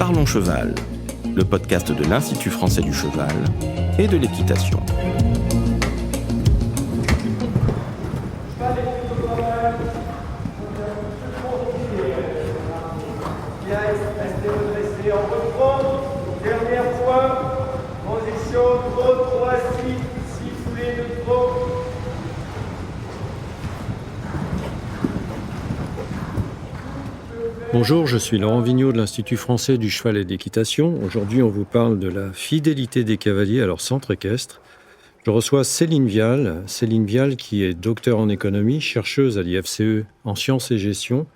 Parlons Cheval, le podcast de l'Institut français du cheval et de l'équitation. Dernière fois, transition, trop assis, siffler de trop. Bonjour, je suis Laurent Vigneault de l'Institut français du cheval et de l'équitation. Aujourd'hui, on vous parle de la fidélité des cavaliers à leur centre équestre. Je reçois Céline Vial. Céline Vial, qui est docteur en économie, chercheuse à l'IFCE en sciences et gestion,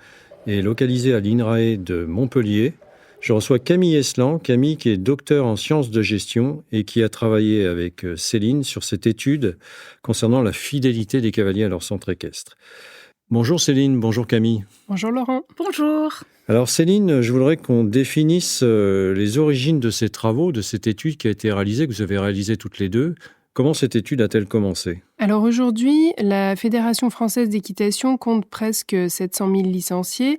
et localisée à l'INRAE de Montpellier. Je reçois Camille Eslan, Camille qui est docteur en sciences de gestion et qui a travaillé avec Céline sur cette étude concernant la fidélité des cavaliers à leur centre équestre. Bonjour Céline, bonjour Camille. Bonjour Laurent. Bonjour. Alors Céline, je voudrais qu'on définisse les origines de ces travaux, de cette étude qui a été réalisée, que vous avez réalisée toutes les deux. Comment cette étude a-t-elle commencé ? Alors aujourd'hui, la Fédération française d'équitation compte presque 700 000 licenciés.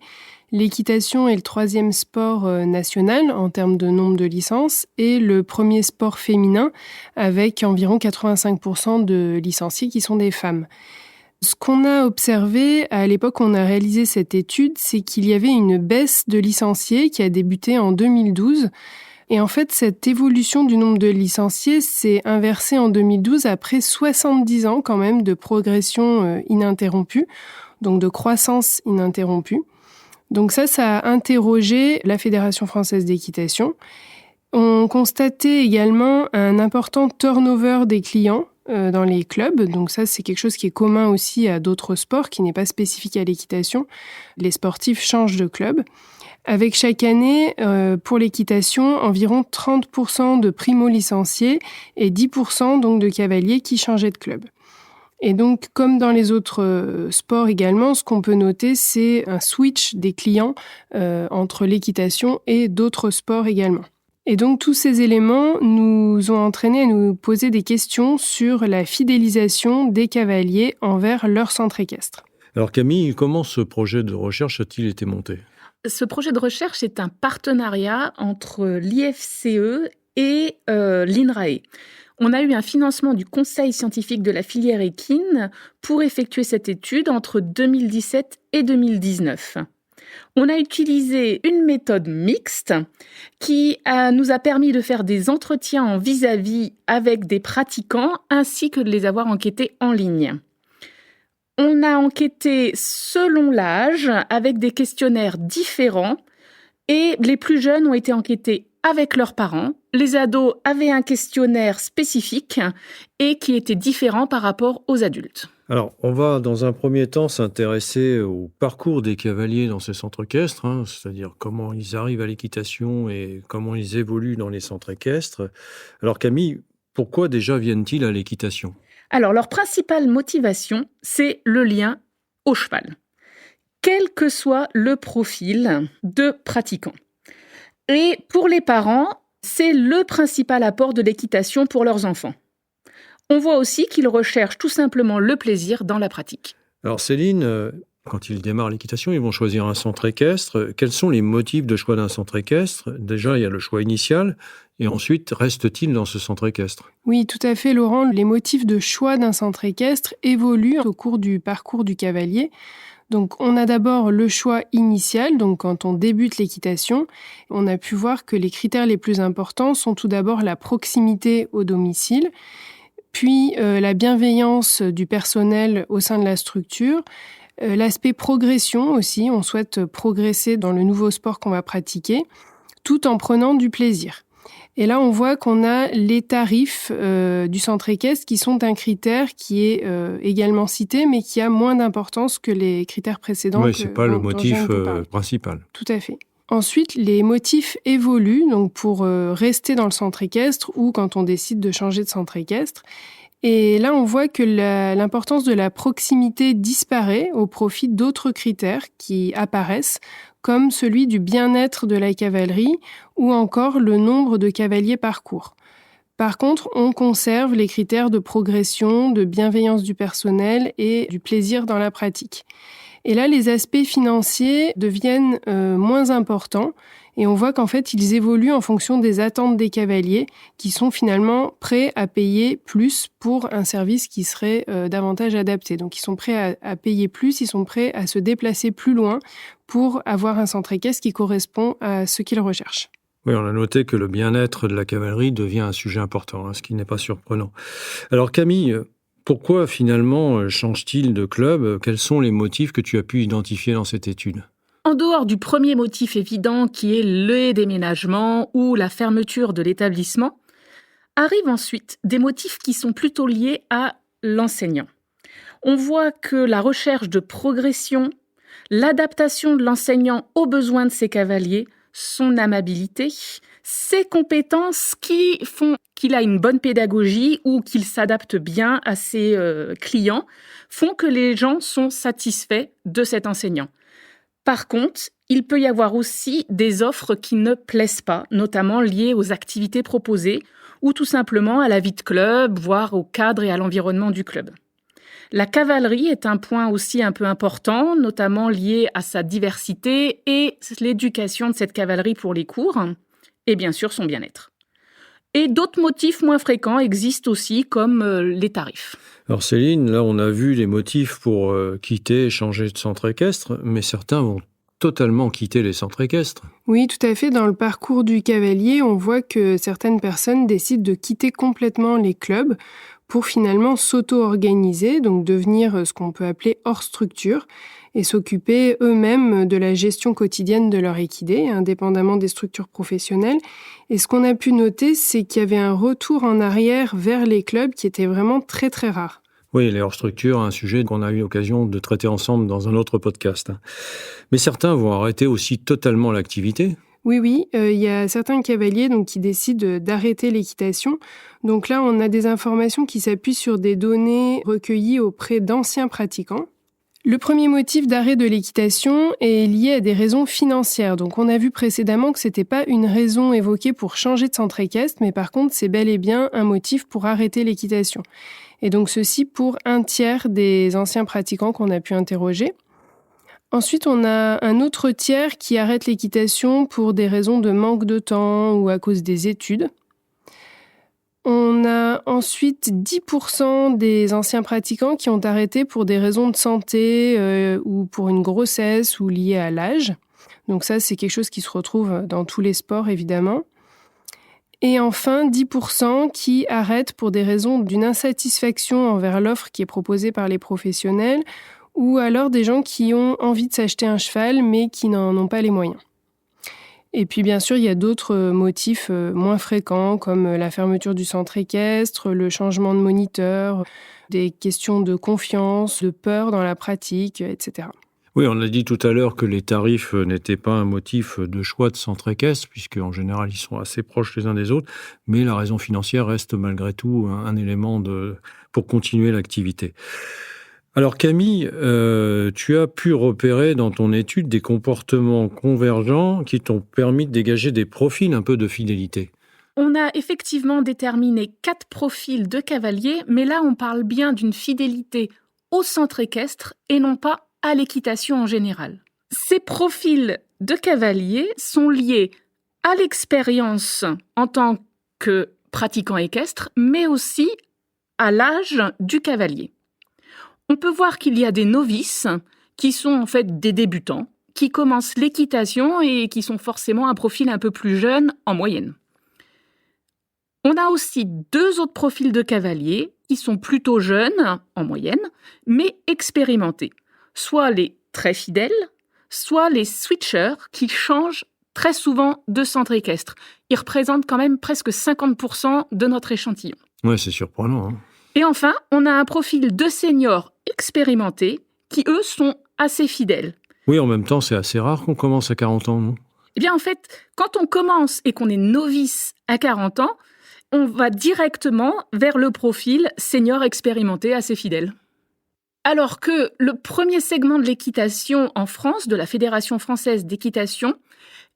L'équitation est le 3e sport national en termes de nombre de licences et le premier sport féminin avec environ 85% de licenciés qui sont des femmes. Ce qu'on a observé à l'époque où on a réalisé cette étude, c'est qu'il y avait une baisse de licenciés qui a débuté en 2012. Et en fait, cette évolution du nombre de licenciés s'est inversée en 2012 après 70 ans quand même de progression ininterrompue, donc de croissance ininterrompue. Donc ça a interrogé la Fédération française d'équitation. On constatait également un important turnover des clients dans les clubs. Donc ça, c'est quelque chose qui est commun aussi à d'autres sports, qui n'est pas spécifique à l'équitation. Les sportifs changent de club. Avec chaque année, pour l'équitation, environ 30% de primo-licenciés et 10% donc de cavaliers qui changeaient de club. Et donc, comme dans les autres sports également, ce qu'on peut noter, c'est un switch des clients entre l'équitation et d'autres sports également. Et donc, tous ces éléments nous ont entraînés à nous poser des questions sur la fidélisation des cavaliers envers leur centre équestre. Alors Camille, comment ce projet de recherche a-t-il été monté ? Ce projet de recherche est un partenariat entre l'IFCE et l'INRAE. On a eu un financement du Conseil scientifique de la filière équine pour effectuer cette étude entre 2017 et 2019. On a utilisé une méthode mixte qui nous a permis de faire des entretiens en vis-à-vis avec des pratiquants ainsi que de les avoir enquêtés en ligne. On a enquêté selon l'âge avec des questionnaires différents et les plus jeunes ont été enquêtés avec leurs parents. Les ados avaient un questionnaire spécifique et qui était différent par rapport aux adultes. Alors, on va dans un premier temps s'intéresser au parcours des cavaliers dans ces centres équestres, c'est-à-dire comment ils arrivent à l'équitation et comment ils évoluent dans les centres équestres. Alors Camille, pourquoi déjà viennent-ils à l'équitation ? Alors, leur principale motivation, c'est le lien au cheval, quel que soit le profil de pratiquant. Et pour les parents, c'est le principal apport de l'équitation pour leurs enfants. On voit aussi qu'ils recherchent tout simplement le plaisir dans la pratique. Alors Céline, quand ils démarrent l'équitation, ils vont choisir un centre équestre. Quels sont les motifs de choix d'un centre équestre ? Déjà, il y a le choix initial. Et ensuite, reste-t-il dans ce centre équestre ? Oui, tout à fait, Laurent. Les motifs de choix d'un centre équestre évoluent au cours du parcours du cavalier. Donc, on a d'abord le choix initial. Donc, quand on débute l'équitation, on a pu voir que les critères les plus importants sont tout d'abord la proximité au domicile, puis la bienveillance du personnel au sein de la structure, l'aspect progression aussi. On souhaite progresser dans le nouveau sport qu'on va pratiquer, tout en prenant du plaisir. Et là, on voit qu'on a les tarifs du centre équestre qui sont un critère qui est également cité, mais qui a moins d'importance que les critères précédents. Oui, c'est pas le motif principal. Tout à fait. Ensuite, les motifs évoluent donc pour rester dans le centre équestre ou quand on décide de changer de centre équestre. Et là, on voit que l'importance de la proximité disparaît au profit d'autres critères qui apparaissent, comme celui du bien-être de la cavalerie ou encore le nombre de cavaliers par cours. Par contre, on conserve les critères de progression, de bienveillance du personnel et du plaisir dans la pratique. Et là, les aspects financiers deviennent moins importants Et on voit qu'en fait, ils évoluent en fonction des attentes des cavaliers qui sont finalement prêts à payer plus pour un service qui serait davantage adapté. Donc, ils sont prêts à payer plus, ils sont prêts à se déplacer plus loin pour avoir un centre équestre qui correspond à ce qu'ils recherchent. Oui, on a noté que le bien-être de la cavalerie devient un sujet important, ce qui n'est pas surprenant. Alors Camille, pourquoi finalement change-t-il de club ? Quels sont les motifs que tu as pu identifier dans cette étude ? En dehors du premier motif évident qui est le déménagement ou la fermeture de l'établissement, arrivent ensuite des motifs qui sont plutôt liés à l'enseignant. On voit que la recherche de progression, l'adaptation de l'enseignant aux besoins de ses cavaliers, son amabilité, ses compétences qui font qu'il a une bonne pédagogie ou qu'il s'adapte bien à ses clients, font que les gens sont satisfaits de cet enseignant. Par contre, il peut y avoir aussi des offres qui ne plaisent pas, notamment liées aux activités proposées ou tout simplement à la vie de club, voire au cadre et à l'environnement du club. La cavalerie est un point aussi un peu important, notamment lié à sa diversité et l'éducation de cette cavalerie pour les cours, et bien sûr son bien-être. Et d'autres motifs moins fréquents existent aussi, comme les tarifs. Alors Céline, là on a vu les motifs pour quitter et changer de centre équestre, mais certains vont totalement quitter les centres équestres. Oui, tout à fait. Dans le parcours du cavalier, on voit que certaines personnes décident de quitter complètement les clubs pour finalement s'auto-organiser, donc devenir ce qu'on peut appeler hors structure et s'occuper eux-mêmes de la gestion quotidienne de leur équidé, indépendamment des structures professionnelles. Et ce qu'on a pu noter, c'est qu'il y avait un retour en arrière vers les clubs qui était vraiment très très rare. Oui, les hors-structures, un sujet qu'on a eu l'occasion de traiter ensemble dans un autre podcast. Mais certains vont arrêter aussi totalement l'activité. Oui, il y a certains cavaliers qui décident d'arrêter l'équitation. Donc là, on a des informations qui s'appuient sur des données recueillies auprès d'anciens pratiquants. Le premier motif d'arrêt de l'équitation est lié à des raisons financières. Donc on a vu précédemment que c'était pas une raison évoquée pour changer de centre équestre, mais par contre c'est bel et bien un motif pour arrêter l'équitation. Et donc ceci pour 1/3 des anciens pratiquants qu'on a pu interroger. Ensuite, on a un autre tiers qui arrête l'équitation pour des raisons de manque de temps ou à cause des études. On a ensuite 10% des anciens pratiquants qui ont arrêté pour des raisons de santé ou pour une grossesse ou liées à l'âge. Donc ça, c'est quelque chose qui se retrouve dans tous les sports, évidemment. Et enfin, 10% qui arrêtent pour des raisons d'une insatisfaction envers l'offre qui est proposée par les professionnels ou alors des gens qui ont envie de s'acheter un cheval mais qui n'en ont pas les moyens. Et puis bien sûr, il y a d'autres motifs moins fréquents comme la fermeture du centre équestre, le changement de moniteur, des questions de confiance, de peur dans la pratique, etc. Oui, on a dit tout à l'heure que les tarifs n'étaient pas un motif de choix de centre équestre, puisqu'en général, ils sont assez proches les uns des autres, mais la raison financière reste malgré tout un élément pour continuer l'activité. Alors Camille, tu as pu repérer dans ton étude des comportements convergents qui t'ont permis de dégager des profils un peu de fidélité. On a effectivement déterminé 4 profils de cavaliers, mais là on parle bien d'une fidélité au centre équestre et non pas à l'équitation en général. Ces profils de cavaliers sont liés à l'expérience en tant que pratiquant équestre, mais aussi à l'âge du cavalier. On peut voir qu'il y a des novices qui sont en fait des débutants, qui commencent l'équitation et qui sont forcément un profil un peu plus jeune en moyenne. On a aussi 2 autres profils de cavaliers qui sont plutôt jeunes en moyenne, mais expérimentés. Soit les très fidèles, soit les switchers qui changent très souvent de centre équestre. Ils représentent quand même presque 50% de notre échantillon. Ouais, c'est surprenant. Et enfin, on a un profil de seniors expérimentés qui, eux, sont assez fidèles. Oui, en même temps, c'est assez rare qu'on commence à 40 ans, non ? Eh bien, en fait, quand on commence et qu'on est novice à 40 ans, on va directement vers le profil senior expérimenté assez fidèle. Alors que le premier segment de l'équitation en France, de la Fédération française d'équitation,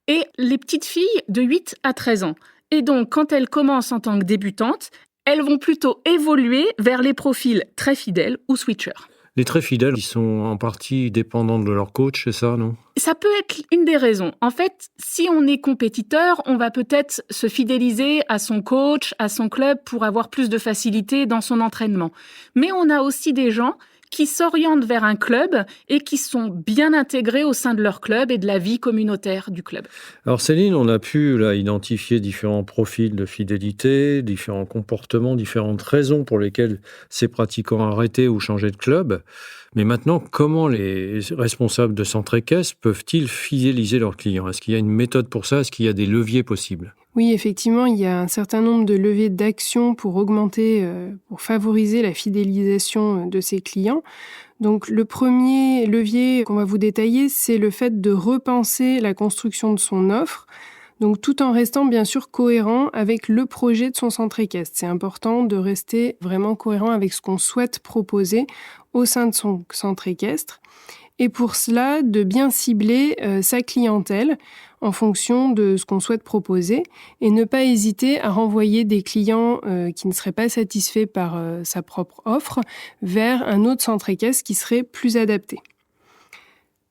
est les petites filles de 8 à 13 ans. Et donc, quand elles commencent en tant que débutantes, elles vont plutôt évoluer vers les profils très fidèles ou switchers. Les très fidèles, ils sont en partie dépendants de leur coach, c'est ça, non ? Ça peut être une des raisons. En fait, si on est compétiteur, on va peut-être se fidéliser à son coach, à son club pour avoir plus de facilité dans son entraînement. Mais on a aussi des gens qui s'orientent vers un club et qui sont bien intégrés au sein de leur club et de la vie communautaire du club. Alors Céline, on a pu là identifier différents profils de fidélité, différents comportements, différentes raisons pour lesquelles ces pratiquants arrêtaient ou changeaient de club. Mais maintenant, comment les responsables de centres équestres peuvent-ils fidéliser leurs clients ? Est-ce qu'il y a une méthode pour ça ? Est-ce qu'il y a des leviers possibles ? Oui, effectivement, il y a un certain nombre de leviers d'action pour augmenter, pour favoriser la fidélisation de ses clients. Donc, le premier levier qu'on va vous détailler, c'est le fait de repenser la construction de son offre. Donc, tout en restant bien sûr cohérent avec le projet de son centre équestre. C'est important de rester vraiment cohérent avec ce qu'on souhaite proposer au sein de son centre équestre. Et pour cela, de bien cibler sa clientèle en fonction de ce qu'on souhaite proposer et ne pas hésiter à renvoyer des clients qui ne seraient pas satisfaits par sa propre offre vers un autre centre équestre qui serait plus adapté.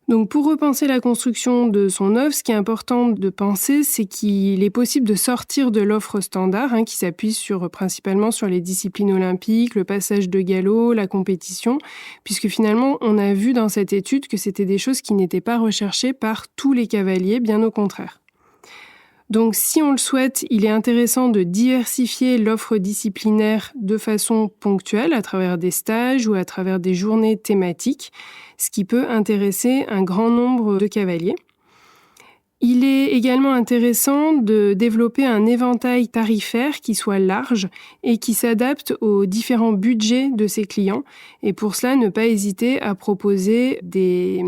Donc pour repenser la construction de son offre, ce qui est important de penser, c'est qu'il est possible de sortir de l'offre standard, qui s'appuie principalement sur les disciplines olympiques, le passage de galop, la compétition, puisque finalement on a vu dans cette étude que c'était des choses qui n'étaient pas recherchées par tous les cavaliers, bien au contraire. Donc si on le souhaite, il est intéressant de diversifier l'offre disciplinaire de façon ponctuelle à travers des stages ou à travers des journées thématiques, ce qui peut intéresser un grand nombre de cavaliers. Il est également intéressant de développer un éventail tarifaire qui soit large et qui s'adapte aux différents budgets de ses clients. Et pour cela, ne pas hésiter à proposer des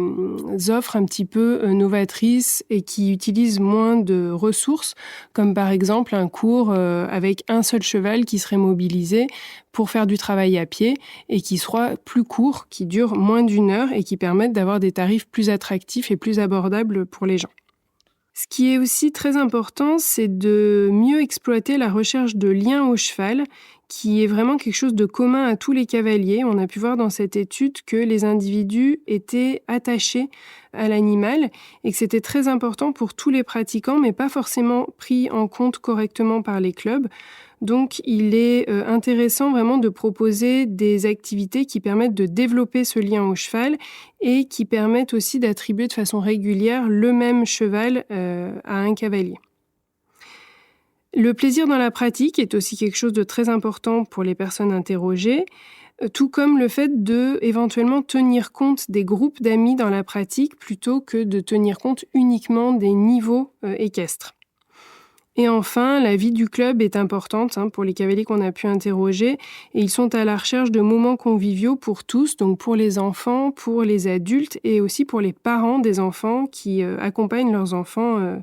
offres un petit peu novatrices et qui utilisent moins de ressources, comme par exemple un cours avec un seul cheval qui serait mobilisé pour faire du travail à pied et qui sera plus court, qui dure moins d'1 heure et qui permettent d'avoir des tarifs plus attractifs et plus abordables pour les gens. Ce qui est aussi très important, c'est de mieux exploiter la recherche de liens au cheval, qui est vraiment quelque chose de commun à tous les cavaliers. On a pu voir dans cette étude que les individus étaient attachés à l'animal et que c'était très important pour tous les pratiquants, mais pas forcément pris en compte correctement par les clubs. Donc, il est intéressant vraiment de proposer des activités qui permettent de développer ce lien au cheval et qui permettent aussi d'attribuer de façon régulière le même cheval à un cavalier. Le plaisir dans la pratique est aussi quelque chose de très important pour les personnes interrogées, tout comme le fait de éventuellement tenir compte des groupes d'amis dans la pratique plutôt que de tenir compte uniquement des niveaux équestres. Et enfin, la vie du club est importante pour les cavaliers qu'on a pu interroger et ils sont à la recherche de moments conviviaux pour tous, donc pour les enfants, pour les adultes et aussi pour les parents des enfants qui accompagnent leurs enfants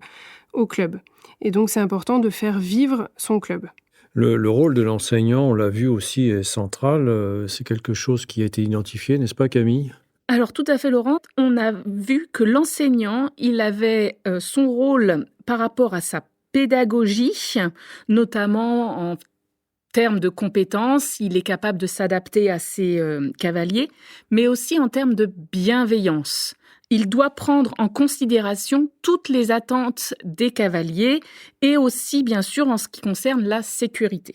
au club. Et donc, c'est important de faire vivre son club. Le rôle de l'enseignant, on l'a vu aussi, est central. C'est quelque chose qui a été identifié, n'est-ce pas Camille ? Alors tout à fait Laurent, on a vu que l'enseignant, il avait son rôle par rapport à sa pédagogie, notamment en termes de compétences, il est capable de s'adapter à ses cavaliers, mais aussi en termes de bienveillance. Il doit prendre en considération toutes les attentes des cavaliers et aussi, bien sûr, en ce qui concerne la sécurité.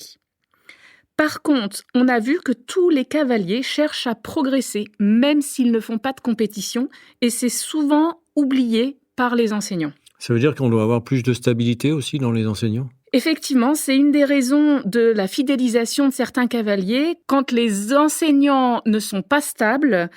Par contre, on a vu que tous les cavaliers cherchent à progresser, même s'ils ne font pas de compétition, et c'est souvent oublié par les enseignants. Ça veut dire qu'on doit avoir plus de stabilité aussi dans les enseignants ? Effectivement, c'est une des raisons de la fidélisation de certains cavaliers. Quand les enseignants ne sont pas stables,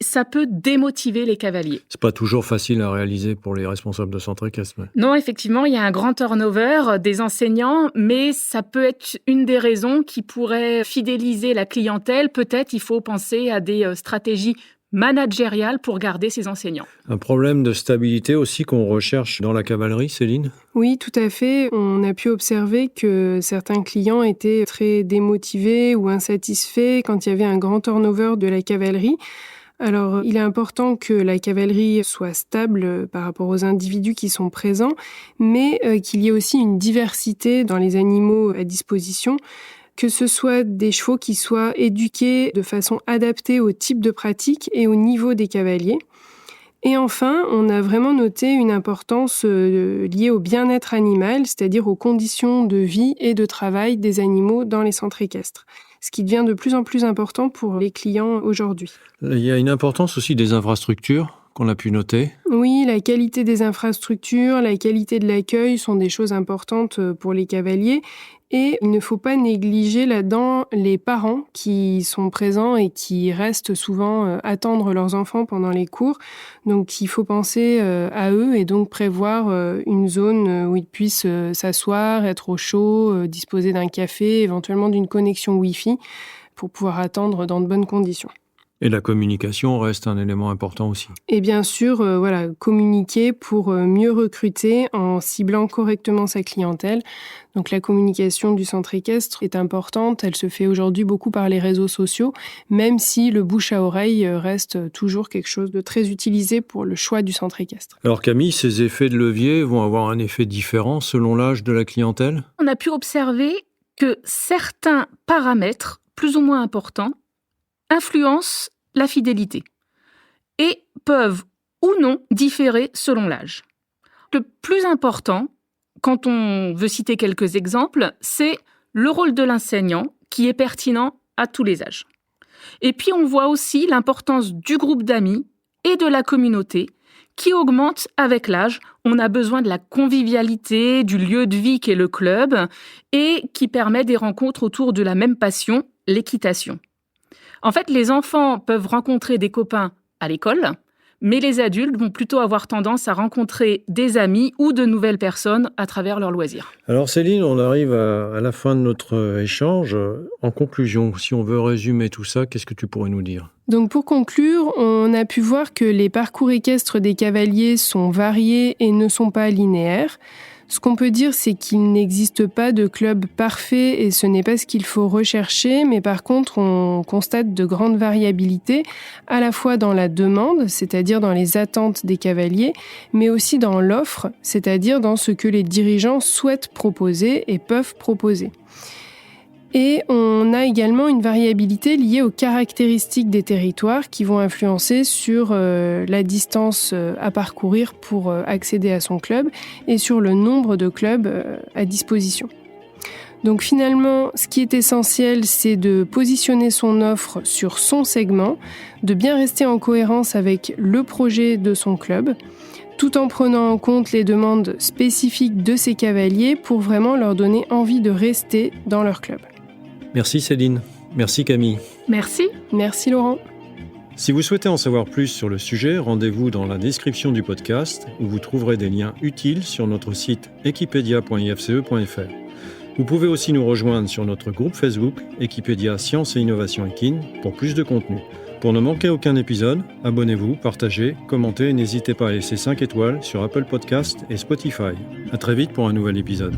ça peut démotiver les cavaliers. C'est pas toujours facile à réaliser pour les responsables de centre équestre. Mais... Non, effectivement, il y a un grand turnover des enseignants, mais ça peut être une des raisons qui pourrait fidéliser la clientèle. Peut-être il faut penser à des stratégies managériales pour garder ces enseignants. Un problème de stabilité aussi qu'on recherche dans la cavalerie, Céline ? Oui, tout à fait. On a pu observer que certains clients étaient très démotivés ou insatisfaits quand il y avait un grand turnover de la cavalerie. Alors, il est important que la cavalerie soit stable par rapport aux individus qui sont présents, mais qu'il y ait aussi une diversité dans les animaux à disposition. que ce soit des chevaux qui soient éduqués de façon adaptée au type de pratique et au niveau des cavaliers. Et enfin, on a vraiment noté une importance liée au bien-être animal, c'est-à-dire aux conditions de vie et de travail des animaux dans les centres équestres, ce qui devient de plus en plus important pour les clients aujourd'hui. Il y a une importance aussi des infrastructures qu'on a pu noter. Oui, la qualité des infrastructures, la qualité de l'accueil sont des choses importantes pour les cavaliers. Et il ne faut pas négliger là-dedans les parents qui sont présents et qui restent souvent attendre leurs enfants pendant les cours. Donc il faut penser à eux et donc prévoir une zone où ils puissent s'asseoir, être au chaud, disposer d'un café, éventuellement d'une connexion Wi-Fi pour pouvoir attendre dans de bonnes conditions. Et la communication reste un élément important aussi. Et bien sûr, communiquer pour mieux recruter en ciblant correctement sa clientèle. Donc la communication du centre équestre est importante. Elle se fait aujourd'hui beaucoup par les réseaux sociaux, même si le bouche à oreille reste toujours quelque chose de très utilisé pour le choix du centre équestre. Alors Camille, ces effets de levier vont avoir un effet différent selon l'âge de la clientèle ? On a pu observer que certains paramètres, plus ou moins importants, influencent la fidélité et peuvent ou non différer selon l'âge. Le plus important, quand on veut citer quelques exemples, c'est le rôle de l'enseignant qui est pertinent à tous les âges. Et puis on voit aussi l'importance du groupe d'amis et de la communauté qui augmente avec l'âge. On a besoin de la convivialité, du lieu de vie qu'est le club et qui permet des rencontres autour de la même passion, l'équitation. En fait, les enfants peuvent rencontrer des copains à l'école, mais les adultes vont plutôt avoir tendance à rencontrer des amis ou de nouvelles personnes à travers leurs loisirs. Alors Céline, on arrive à la fin de notre échange. En conclusion, si on veut résumer tout ça, qu'est-ce que tu pourrais nous dire ? Donc pour conclure, on a pu voir que les parcours équestres des cavaliers sont variés et ne sont pas linéaires. Ce qu'on peut dire, c'est qu'il n'existe pas de club parfait et ce n'est pas ce qu'il faut rechercher, mais par contre, on constate de grandes variabilités, à la fois dans la demande, c'est-à-dire dans les attentes des cavaliers, mais aussi dans l'offre, c'est-à-dire dans ce que les dirigeants souhaitent proposer et peuvent proposer. Et on a également une variabilité liée aux caractéristiques des territoires qui vont influencer sur la distance à parcourir pour accéder à son club et sur le nombre de clubs à disposition. Donc finalement, ce qui est essentiel, c'est de positionner son offre sur son segment, de bien rester en cohérence avec le projet de son club, tout en prenant en compte les demandes spécifiques de ses cavaliers pour vraiment leur donner envie de rester dans leur club. Merci Céline. Merci Camille. Merci. Merci Laurent. Si vous souhaitez en savoir plus sur le sujet, rendez-vous dans la description du podcast où vous trouverez des liens utiles sur notre site equipedia.ifce.fr. Vous pouvez aussi nous rejoindre sur notre groupe Facebook Equipedia Science et Innovation Équine pour plus de contenu. Pour ne manquer aucun épisode, abonnez-vous, partagez, commentez et n'hésitez pas à laisser 5 étoiles sur Apple Podcasts et Spotify. À très vite pour un nouvel épisode.